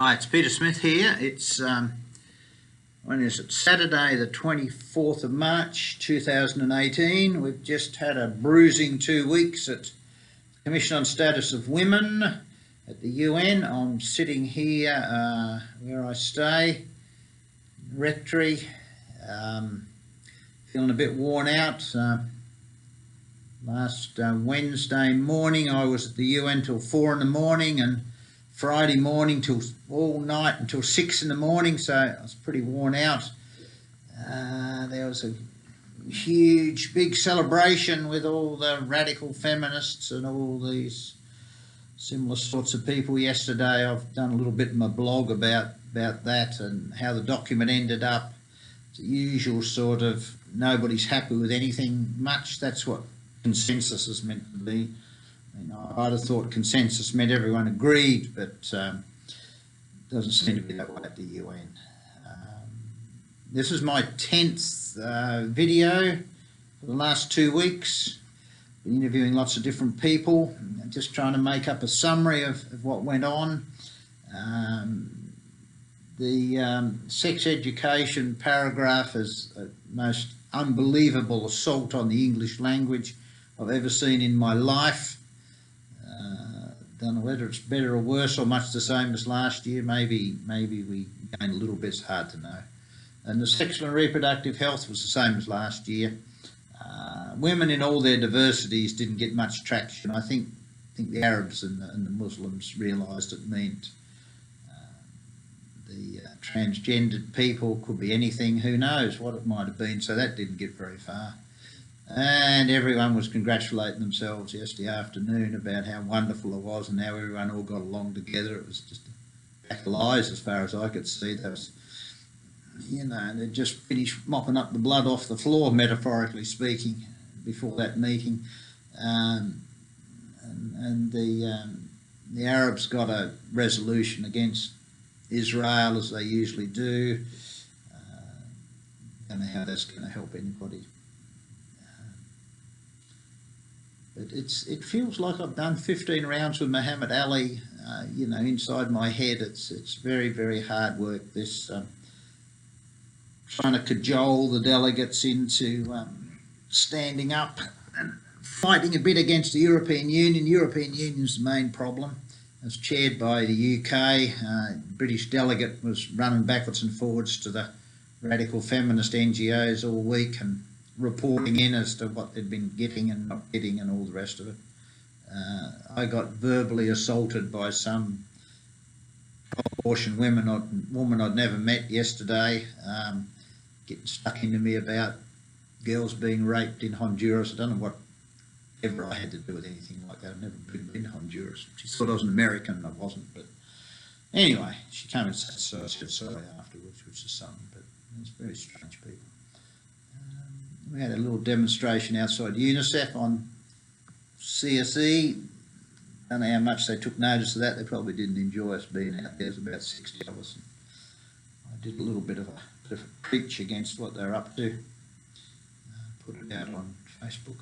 Hi, it's Peter Smith here. It's when is it? Saturday, the 24th of March, 2018. We've just had a bruising 2 weeks at the Commission on Status of Women at the UN. I'm sitting here where I stay, Rectory, feeling a bit worn out. Last Wednesday morning I was at the UN till 4 in the morning, and Friday morning till all night until 6 in the morning, so I was pretty worn out. There was a huge, big celebration with all the radical feminists and all these similar sorts of people yesterday. I've done a little bit in my blog about that and how the document ended up. It's the usual sort of nobody's happy with anything much. That's what consensus is meant to be. I'd have thought consensus meant everyone agreed, but it doesn't seem to be that way at the UN. This is my 10th video for the last 2 weeks. Been interviewing lots of different people, just trying to make up a summary of what went on. The sex education paragraph is the most unbelievable assault on the English language I've ever seen in my life. Don't know whether it's better or worse or much the same as last year. Maybe we gained a little bit, it's hard to know. And the sexual and reproductive health was the same as last year. Women in all their diversities didn't get much traction. I think the Arabs and the Muslims realised it meant the transgendered people could be anything. Who knows what it might have been, so that didn't get very far. And everyone was congratulating themselves yesterday afternoon about how wonderful it was and how everyone all got along together. It was just a pack of lies as far as I could see. That was, they'd just finished mopping up the blood off the floor, metaphorically speaking, before that meeting. And the Arabs got a resolution against Israel, as they usually do. Don't know how that's going to help anybody. But it feels like I've done 15 rounds with Muhammad Ali. Inside my head, it's very, very hard work. This trying to cajole the delegates into standing up and fighting a bit against the European Union. The European Union's the main problem. It's chaired by the UK. British delegate was running backwards and forwards to the radical feminist NGOs all week and reporting in as to what they'd been getting and not getting and all the rest of it. I got verbally assaulted by some pro-abortion woman I'd never met yesterday, getting stuck into me about girls being raped in Honduras. I don't know whatever I had to do with anything like that. I've never been to Honduras. She thought I was an American and I wasn't, but anyway, she came and said sorry afterwards, which is something, but it's very strange people. We had a little demonstration outside UNICEF on CSE. Don't know how much they took notice of that. They probably didn't enjoy us being out there. There's about 60 of us. I did a little bit of a preach against what they're up to. Put it out on Facebook.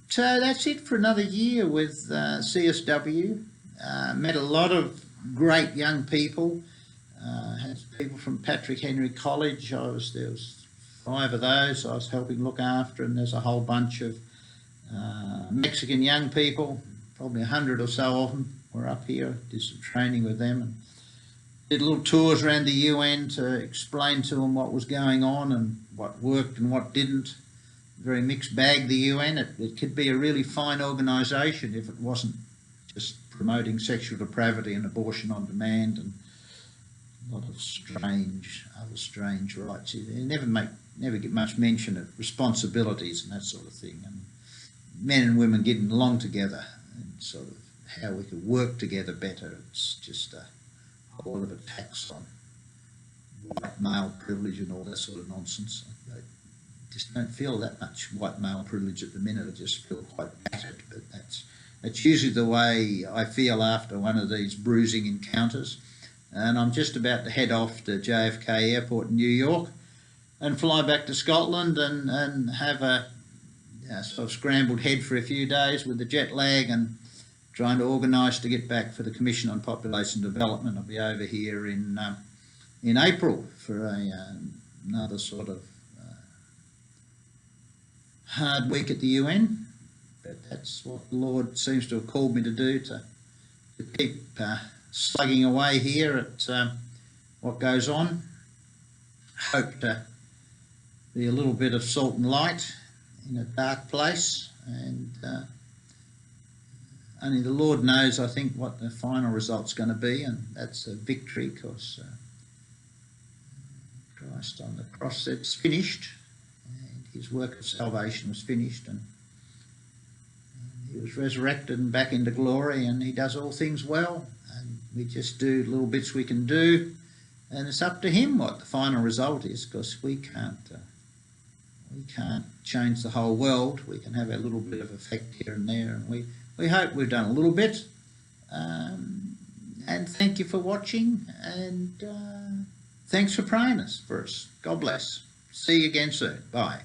So that's it for another year with CSW. Met a lot of great young people. Had people from Patrick Henry College. There was 5 of those I was helping look after, and there's a whole bunch of Mexican young people, probably 100 or so of them were up here. Did some training with them and did little tours around the UN to explain to them what was going on and what worked and what didn't. Very mixed bag, the UN. It could be a really fine organisation if it wasn't just promoting sexual depravity and abortion on demand and a lot of other strange rights. They never get much mention of responsibilities and that sort of thing, and men and women getting along together and sort of how we could work together better. It's just a whole lot of attacks on white male privilege and all that sort of nonsense. I just don't feel that much white male privilege at the minute. I just feel quite battered, but that's usually the way I feel after one of these bruising encounters. And I'm just about to head off to JFK Airport in New York and fly back to Scotland and have a sort of scrambled head for a few days with the jet lag and trying to organise to get back for the Commission on Population Development. I'll be over here in April for another sort of hard week at the UN. But that's what the Lord seems to have called me to do, to keep slugging away here at what goes on. Hope to be a little bit of salt and light in a dark place, and only the Lord knows, I think, what the final result's going to be, and that's a victory, because Christ on the cross said it's finished, and his work of salvation was finished, and he was resurrected and back into glory, and he does all things well, and we just do little bits we can do, and it's up to him what the final result is, because we can't change the whole world. We can have a little bit of effect here and there, and we hope we've done a little bit. And thank you for watching, and thanks for praying for us. God bless. See you again soon. Bye.